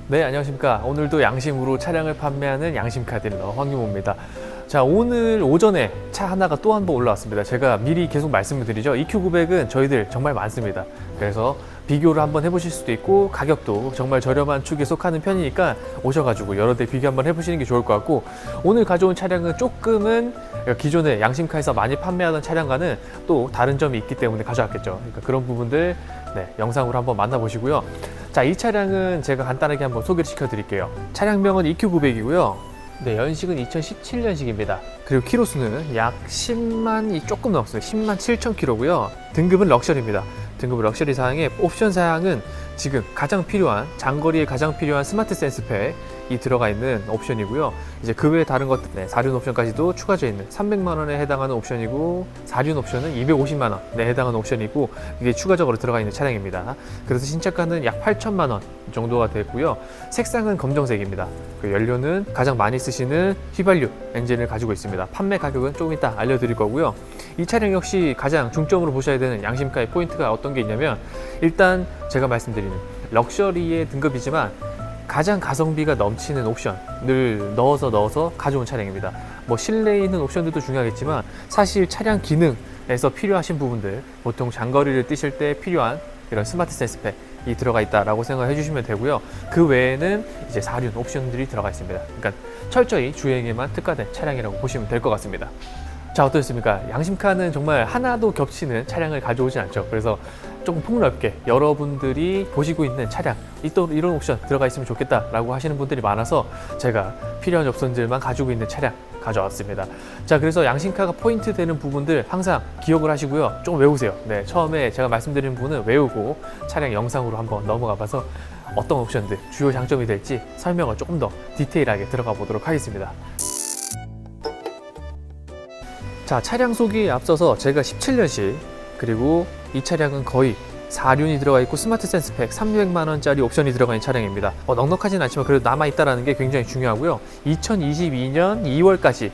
네, 안녕하십니까. 오늘도 양심으로 차량을 판매하는 양심카 딜러 황유모입니다. 자, 오늘 오전에 차 하나가 또 한 번 올라왔습니다. 제가 미리 계속 말씀을 드리죠. EQ900은 저희들 정말 많습니다. 그래서 비교를 한번 해보실 수도 있고 가격도 정말 저렴한 축에 속하는 편이니까 오셔가지고 여러 대 비교 한번 해보시는 게 좋을 것 같고, 오늘 가져온 차량은 조금은 기존에 양심카에서 많이 판매하던 차량과는 또 다른 점이 있기 때문에 가져왔겠죠. 그러니까 그런 부분들 영상으로 한번 만나보시고요. 자, 이 차량은 제가 간단하게 한번 소개를 시켜드릴게요. 차량명은 EQ900이고요. 네, 연식은 2017년식입니다. 그리고 키로수는 약 10만이 조금 넘었어요. 10만 7천 킬로고요. 등급은 럭셔리입니다. 등급 럭셔리 사항에 옵션 사항은 지금 가장 필요한, 장거리에 가장 필요한 스마트 센스팩이 들어가 있는 옵션이고요. 이제 그 외에 다른 것들, 사륜 옵션까지도 추가되어 있는 300만 원에 해당하는 옵션이고, 사륜 옵션은 250만 원에 해당하는 옵션이고, 이게 추가적으로 들어가 있는 차량입니다. 그래서 신차가는 약 8천만 원 정도가 되고요. 색상은 검정색입니다. 그 연료는 가장 많이 쓰시는 휘발유 엔진을 가지고 있습니다. 판매 가격은 조금 이따 알려드릴 거고요. 이 차량 역시 가장 중점으로 보셔야 되는 양심카의 포인트가 어떤 게 있냐면, 일단 제가 말씀드리는 럭셔리의 등급이지만 가장 가성비가 넘치는 옵션을 넣어서 가져온 차량입니다. 뭐 실내에 있는 옵션들도 중요하겠지만 사실 차량 기능에서 필요하신 부분들, 보통 장거리를 뛰실 때 필요한 이런 스마트 센스팩이 들어가 있다라고 생각해 주시면 되고요. 그 외에는 이제 사륜 옵션들이 들어가 있습니다. 그러니까 철저히 주행에만 특화된 차량이라고 보시면 될 것 같습니다. 자, 어떻습니까? 양심카는 정말 하나도 겹치는 차량을 가져오진 않죠. 그래서 조금 폭넓게 여러분들이 보시고 있는 차량, 또 이런 옵션 들어가 있으면 좋겠다라고 하시는 분들이 많아서 제가 필요한 옵션들만 가지고 있는 차량 가져왔습니다. 자, 그래서 양심카가 포인트 되는 부분들 항상 기억을 하시고요. 좀 외우세요. 네, 처음에 제가 말씀드리는 부분은 외우고 차량 영상으로 한번 넘어가 봐서 어떤 옵션들, 주요 장점이 될지 설명을 조금 더 디테일하게 들어가 보도록 하겠습니다. 자, 차량 소개에 앞서서 제가 17년식, 그리고 이 차량은 거의 4륜이 들어가 있고 스마트 센스팩 300만 원짜리 옵션이 들어가 있는 차량입니다. 넉넉하진 않지만 그래도 남아있다는 게 굉장히 중요하고요. 2022년 2월까지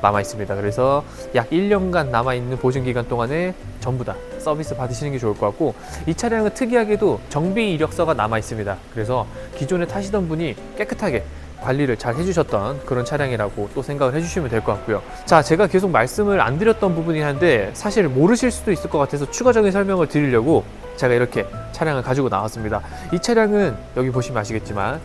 남아있습니다. 그래서 약 1년간 남아있는 보증기간 동안에 전부 다 서비스 받으시는 게 좋을 것 같고, 이 차량은 특이하게도 정비 이력서가 남아있습니다. 그래서 기존에 타시던 분이 깨끗하게 관리를 잘 해주셨던 그런 차량이라고 또 생각을 해주시면 될 것 같고요. 자, 제가 계속 말씀을 안 드렸던 부분이긴 한데 사실 모르실 수도 있을 것 같아서 추가적인 설명을 드리려고 제가 이렇게 차량을 가지고 나왔습니다. 이 차량은 여기 보시면 아시겠지만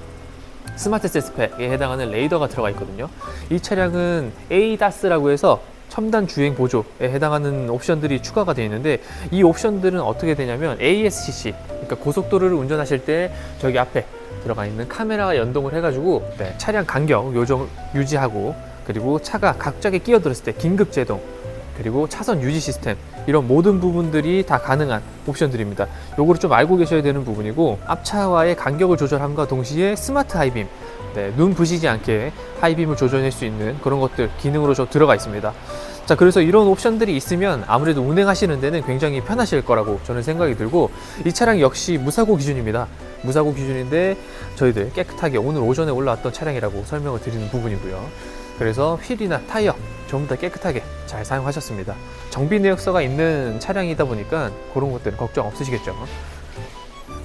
스마트 센스팩에 해당하는 레이더가 들어가 있거든요. 이 차량은 ADAS라고 해서 첨단 주행 보조에 해당하는 옵션들이 추가가 되어 있는데, 이 옵션들은 어떻게 되냐면 ASCC, 그러니까 고속도로를 운전하실 때 저기 앞에 들어가 있는 카메라와 연동을 해가지고 차량 간격 요정 유지하고, 그리고 차가 갑자기 끼어들었을 때 긴급 제동, 그리고 차선 유지 시스템, 이런 모든 부분들이 다 가능한 옵션들입니다. 요거를 좀 알고 계셔야 되는 부분이고, 앞차와의 간격을 조절함과 동시에 스마트 하이빔, 눈 부시지 않게 하이빔을 조절할 수 있는 그런 것들 기능으로 좀 들어가 있습니다. 자, 그래서 이런 옵션들이 있으면 아무래도 운행하시는 데는 굉장히 편하실 거라고 저는 생각이 들고, 이 차량 역시 무사고 기준입니다. 무사고 기준인데 저희들 깨끗하게 오늘 오전에 올라왔던 차량이라고 설명을 드리는 부분이고요. 그래서 휠이나 타이어 전부 다 깨끗하게 잘 사용하셨습니다. 정비 내역서가 있는 차량이다 보니까 그런 것들은 걱정 없으시겠죠.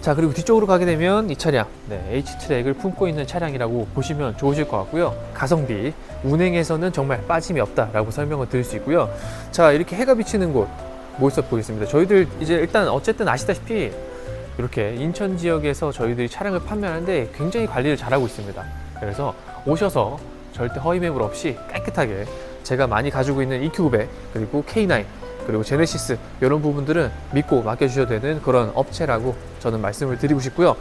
자, 그리고 뒤쪽으로 가게 되면 이 차량 H트랙을 품고 있는 차량이라고 보시면 좋으실 것 같고요. 가성비, 운행에서는 정말 빠짐이 없다라고 설명을 드릴 수 있고요. 자, 이렇게 해가 비치는 곳 모습 보겠습니다. 저희들 이제 일단 어쨌든 아시다시피 이렇게 인천 지역에서 저희들이 차량을 판매하는데 굉장히 관리를 잘하고 있습니다. 그래서 오셔서 절대 허위 매물 없이 깨끗하게 제가 많이 가지고 있는 EQ900, 그리고 K9, 그리고 제네시스, 이런 부분들은 믿고 맡겨주셔도 되는 그런 업체라고 저는 말씀을 드리고 싶고요.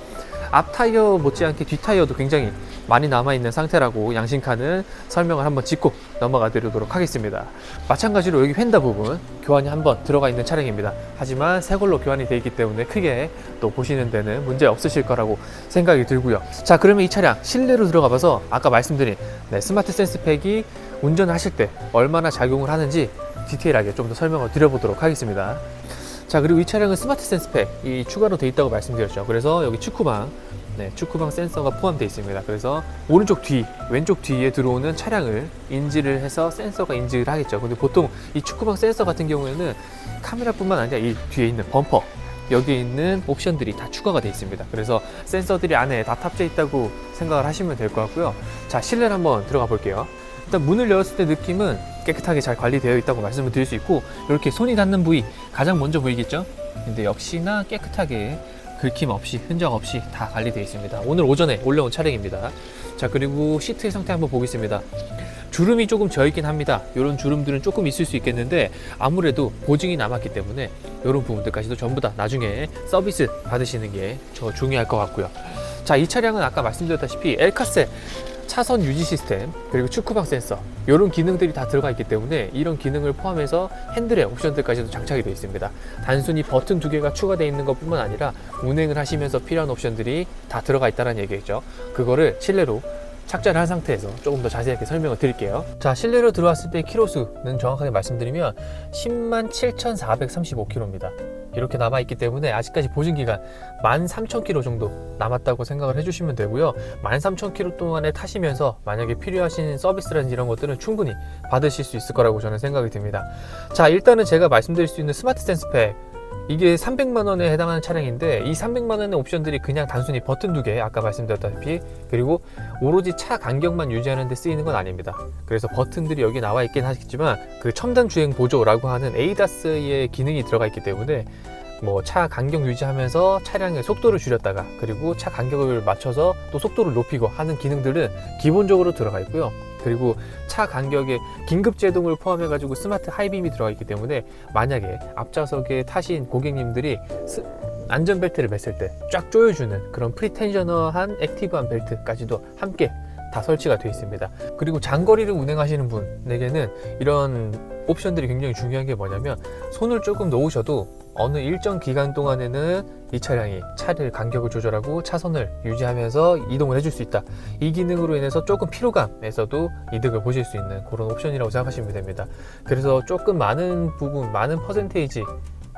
앞 타이어 못지않게 뒷 타이어도 굉장히 많이 남아있는 상태라고 양심카는 설명을 한번 짚고 넘어가 드리도록 하겠습니다. 마찬가지로 여기 휀다 부분 교환이 한번 들어가 있는 차량입니다. 하지만 새 걸로 교환이 되어 있기 때문에 크게 또 보시는 데는 문제 없으실 거라고 생각이 들고요. 자, 그러면 이 차량 실내로 들어가 봐서 아까 말씀드린 스마트 센스팩이 운전하실 때 얼마나 작용을 하는지 디테일하게 좀 더 설명을 드려보도록 하겠습니다. 자, 그리고 이 차량은 스마트 센스팩이 추가로 되어 있다고 말씀드렸죠. 그래서 여기 축구방, 축구방 센서가 포함되어 있습니다. 그래서 오른쪽 뒤, 왼쪽 뒤에 들어오는 차량을 인지를 해서 센서가 인지를 하겠죠. 근데 보통 이 축구방 센서 같은 경우에는 카메라뿐만 아니라 이 뒤에 있는 범퍼, 여기에 있는 옵션들이 다 추가가 되어 있습니다. 그래서 센서들이 안에 다 탑재해 있다고 생각을 하시면 될 것 같고요. 자, 실내를 한번 들어가 볼게요. 일단 문을 열었을 때 느낌은 깨끗하게 잘 관리되어 있다고 말씀을 드릴 수 있고, 이렇게 손이 닿는 부위 가장 먼저 보이겠죠? 근데 역시나 깨끗하게 긁힘 없이 흔적 없이 다 관리되어 있습니다. 오늘 오전에 올라온 차량입니다. 자, 그리고 시트의 상태 한번 보겠습니다. 주름이 조금 져있긴 합니다. 이런 주름들은 조금 있을 수 있겠는데 아무래도 보증이 남았기 때문에 이런 부분들까지도 전부 다 나중에 서비스 받으시는 게 더 중요할 것 같고요. 자, 이 차량은 아까 말씀드렸다시피 엘카셀 차선 유지 시스템, 그리고 축구방 센서, 이런 기능들이 다 들어가 있기 때문에 이런 기능을 포함해서 핸들의 옵션들까지도 장착이 되어 있습니다. 단순히 버튼 2개가 추가되어 있는 것 뿐만 아니라 운행을 하시면서 필요한 옵션들이 다 들어가 있다는 얘기겠죠. 그거를 실내로 착자를 한 상태에서 조금 더 자세하게 설명을 드릴게요. 자, 실내로 들어왔을 때 키로수는 정확하게 말씀드리면 107,435km입니다. 이렇게 남아있기 때문에 아직까지 보증기간 13,000km 정도 남았다고 생각을 해주시면 되고요. 13,000km 동안에 타시면서 만약에 필요하신 서비스라든지 이런 것들은 충분히 받으실 수 있을 거라고 저는 생각이 듭니다. 자, 일단은 제가 말씀드릴 수 있는 스마트 센스팩, 이게 300만 원에 해당하는 차량인데 이 300만 원의 옵션들이 그냥 단순히 버튼 2개, 아까 말씀드렸다시피, 그리고 오로지 차 간격만 유지하는 데 쓰이는 건 아닙니다. 그래서 버튼들이 여기 나와 있긴 하겠지만 그 첨단 주행 보조라고 하는 에이다스의 기능이 들어가 있기 때문에 뭐 차 간격 유지하면서 차량의 속도를 줄였다가 그리고 차 간격을 맞춰서 또 속도를 높이고 하는 기능들은 기본적으로 들어가 있고요. 그리고 차 간격에 긴급 제동을 포함해 가지고 스마트 하이빔이 들어가 있기 때문에 만약에 앞좌석에 타신 고객님들이 안전벨트를 맸을 때 쫙 조여주는 그런 프리텐셔너한 액티브한 벨트까지도 함께 다 설치가 되어 있습니다. 그리고 장거리를 운행하시는 분에게는 이런 옵션들이 굉장히 중요한 게 뭐냐면, 손을 조금 놓으셔도 어느 일정 기간 동안에는 이 차량이 차를 간격을 조절하고 차선을 유지하면서 이동을 해줄 수 있다. 이 기능으로 인해서 조금 피로감에서도 이득을 보실 수 있는 그런 옵션이라고 생각하시면 됩니다. 그래서 조금 많은 부분, 많은 퍼센테이지,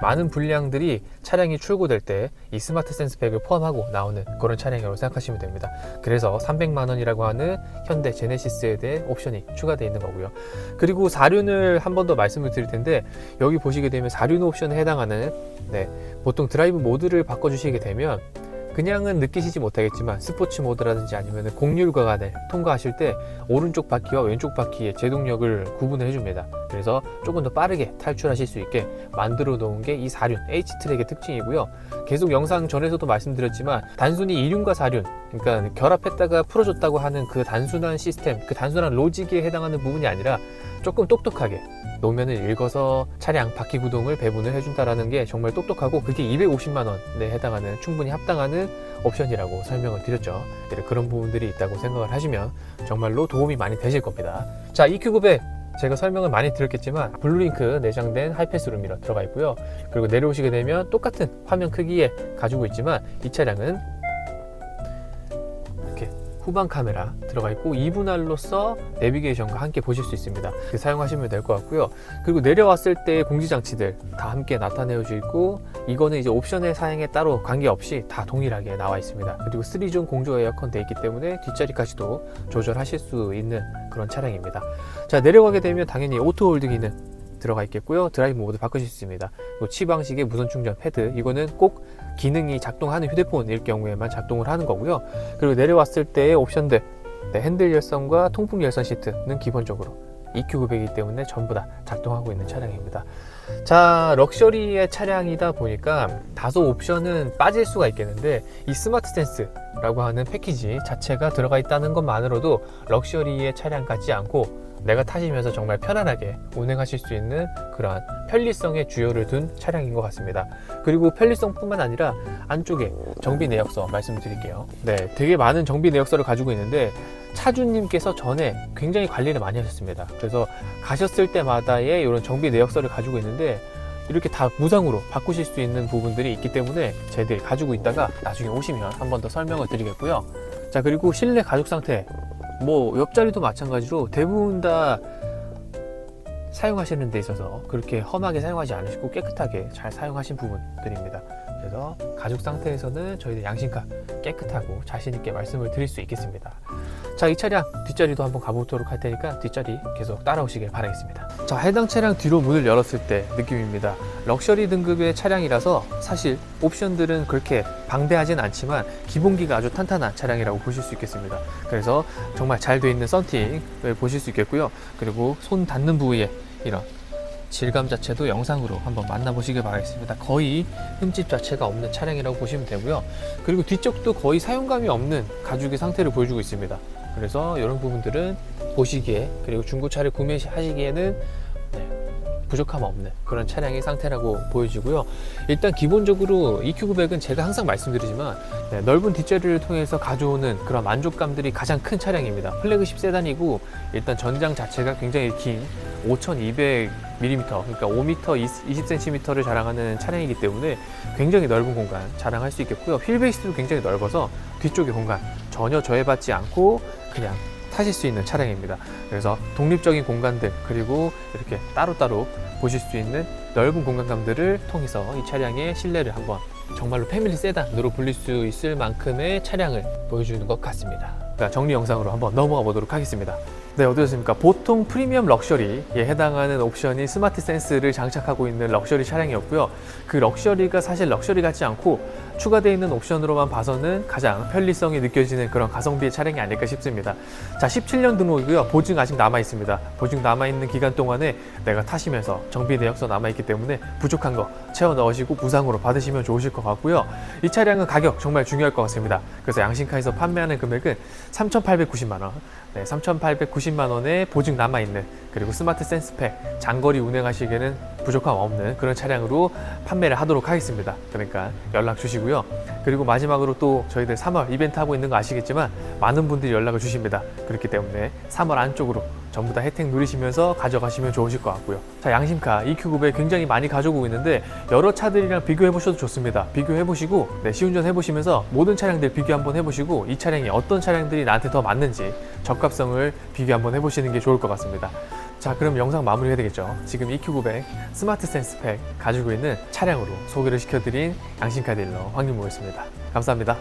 많은 분량들이 차량이 출고될 때 이 스마트 센스팩을 포함하고 나오는 그런 차량이라고 생각하시면 됩니다. 그래서 300만 원이라고 하는 현대 제네시스에 대해 옵션이 추가되어 있는 거고요. 그리고 4륜을 한 번 더 말씀을 드릴 텐데, 여기 보시게 되면 4륜 옵션에 해당하는 보통 드라이브 모드를 바꿔주시게 되면 그냥은 느끼시지 못하겠지만 스포츠 모드라든지 아니면 공률 구간을 통과하실 때 오른쪽 바퀴와 왼쪽 바퀴의 제동력을 구분을 해줍니다. 그래서 조금 더 빠르게 탈출하실 수 있게 만들어 놓은 게 이 4륜 H트랙의 특징이고요. 계속 영상 전에서도 말씀드렸지만 단순히 2륜과 4륜, 그러니까 결합했다가 풀어줬다고 하는 그 단순한 시스템, 그 단순한 로직에 해당하는 부분이 아니라 조금 똑똑하게 노면을 읽어서 차량 바퀴 구동을 배분을 해준다라는 게 정말 똑똑하고, 그게 250만 원에 해당하는 충분히 합당하는 옵션이라고 설명을 드렸죠. 그런 부분들이 있다고 생각을 하시면 정말로 도움이 많이 되실 겁니다. 자, EQ900 제가 설명을 많이 드렸겠지만 블루링크 내장된 하이패스 룸미러 들어가 있고요. 그리고 내려오시게 되면 똑같은 화면 크기에 가지고 있지만 이 차량은 후방 카메라 들어가 있고 2분할로서 내비게이션과 함께 보실 수 있습니다. 사용하시면 될 것 같고요. 그리고 내려왔을 때 공지장치들 다 함께 나타내어져 있고, 이거는 이제 옵션의 사양에 따로 관계없이 다 동일하게 나와 있습니다. 그리고 3존 공조 에어컨 돼 있기 때문에 뒷자리까지도 조절하실 수 있는 그런 차량입니다. 자, 내려가게 되면 당연히 오토 홀드 기능 들어가 있겠고요. 드라이브 모드 바꾸실 수 있습니다. 치 방식의 무선 충전 패드, 이거는 꼭 기능이 작동하는 휴대폰일 경우에만 작동을 하는 거고요. 그리고 내려왔을 때의 옵션들, 핸들 열선과 통풍 열선 시트는 기본적으로 EQ900이기 때문에 전부 다 작동하고 있는 차량입니다. 자, 럭셔리의 차량이다 보니까 다소 옵션은 빠질 수가 있겠는데, 이 스마트 센스라고 하는 패키지 자체가 들어가 있다는 것만으로도 럭셔리의 차량 같지 않고 내가 타시면서 정말 편안하게 운행하실 수 있는 그러한 편리성의 주요를 둔 차량인 것 같습니다. 그리고 편리성뿐만 아니라 안쪽에 정비 내역서 말씀드릴게요. 되게 많은 정비 내역서를 가지고 있는데 차주님께서 전에 굉장히 관리를 많이 하셨습니다. 그래서 가셨을 때마다의 이런 정비 내역서를 가지고 있는데 이렇게 다 무상으로 바꾸실 수 있는 부분들이 있기 때문에 저희들이 가지고 있다가 나중에 오시면 한 번 더 설명을 드리겠고요. 자, 그리고 실내 가죽 상태, 뭐 옆자리도 마찬가지로 대부분 다 사용하시는 데 있어서 그렇게 험하게 사용하지 않으시고 깨끗하게 잘 사용하신 부분들입니다. 그래서 가죽 상태에서는 저희들 양심껏 깨끗하고 자신 있게 말씀을 드릴 수 있겠습니다. 자, 이 차량 뒷자리도 한번 가보도록 할 테니까 뒷자리 계속 따라오시길 바라겠습니다. 자, 해당 차량 뒤로 문을 열었을 때 느낌입니다. 럭셔리 등급의 차량이라서 사실 옵션들은 그렇게 방대하진 않지만 기본기가 아주 탄탄한 차량이라고 보실 수 있겠습니다. 그래서 정말 잘 돼 있는 썬팅을 보실 수 있겠고요. 그리고 손 닿는 부위에 이런 질감 자체도 영상으로 한번 만나보시길 바라겠습니다. 거의 흠집 자체가 없는 차량이라고 보시면 되고요. 그리고 뒤쪽도 거의 사용감이 없는 가죽의 상태를 보여주고 있습니다. 그래서 이런 부분들은 보시기에, 그리고 중고차를 구매하시기에는 부족함 없는 그런 차량의 상태라고 보여지고요. 일단 기본적으로 EQ900은 제가 항상 말씀드리지만 넓은 뒷자리를 통해서 가져오는 그런 만족감들이 가장 큰 차량입니다. 플래그십 세단이고 일단 전장 자체가 굉장히 긴 5200mm, 그러니까 5m 20cm를 자랑하는 차량이기 때문에 굉장히 넓은 공간 자랑할 수 있겠고요. 휠베이스도 굉장히 넓어서 뒤쪽의 공간 전혀 저해받지 않고 그냥 타실 수 있는 차량입니다. 그래서 독립적인 공간들, 그리고 이렇게 따로따로 보실 수 있는 넓은 공간감들을 통해서 이 차량의 실내를 한번 정말로 패밀리 세단으로 불릴 수 있을 만큼의 차량을 보여주는 것 같습니다. 정리 영상으로 한번 넘어가 보도록 하겠습니다. 네, 어떠셨습니까? 보통 프리미엄 럭셔리에 해당하는 옵션이 스마트 센스를 장착하고 있는 럭셔리 차량이었고요. 그 럭셔리가 사실 럭셔리 같지 않고 추가되어 있는 옵션으로만 봐서는 가장 편리성이 느껴지는 그런 가성비의 차량이 아닐까 싶습니다. 자, 17년 등록이고요. 보증 아직 남아 있습니다. 보증 남아 있는 기간 동안에 내가 타시면서 정비 내역서 남아 있기 때문에 부족한 거 채워 넣으시고 무상으로 받으시면 좋으실 것 같고요. 이 차량은 가격 정말 중요할 것 같습니다. 그래서 양신카에서 판매하는 금액은 3,890만 원. 네, 3,890만 원에 보증 남아있는, 그리고 스마트 센스팩 장거리 운행하시기에는 부족함 없는 그런 차량으로 판매를 하도록 하겠습니다. 그러니까 연락 주시고요. 그리고 마지막으로 또 저희들 3월 이벤트 하고 있는 거 아시겠지만 많은 분들이 연락을 주십니다. 그렇기 때문에 3월 안쪽으로 전부 다 혜택 누리시면서 가져가시면 좋으실 것 같고요. 자, 양심카 EQ900 굉장히 많이 가져오고 있는데 여러 차들이랑 비교해 보셔도 좋습니다. 비교해 보시고 시운전 해보시면서 모든 차량들 비교 한번 해보시고 이 차량이 어떤 차량들이 나한테 더 맞는지 적합성을 비교 한번 해보시는 게 좋을 것 같습니다. 자, 그럼 영상 마무리해야 되겠죠. 지금 EQ900 스마트 센스팩 가지고 있는 차량으로 소개를 시켜드린 양심카 딜러 황님모였습니다. 감사합니다.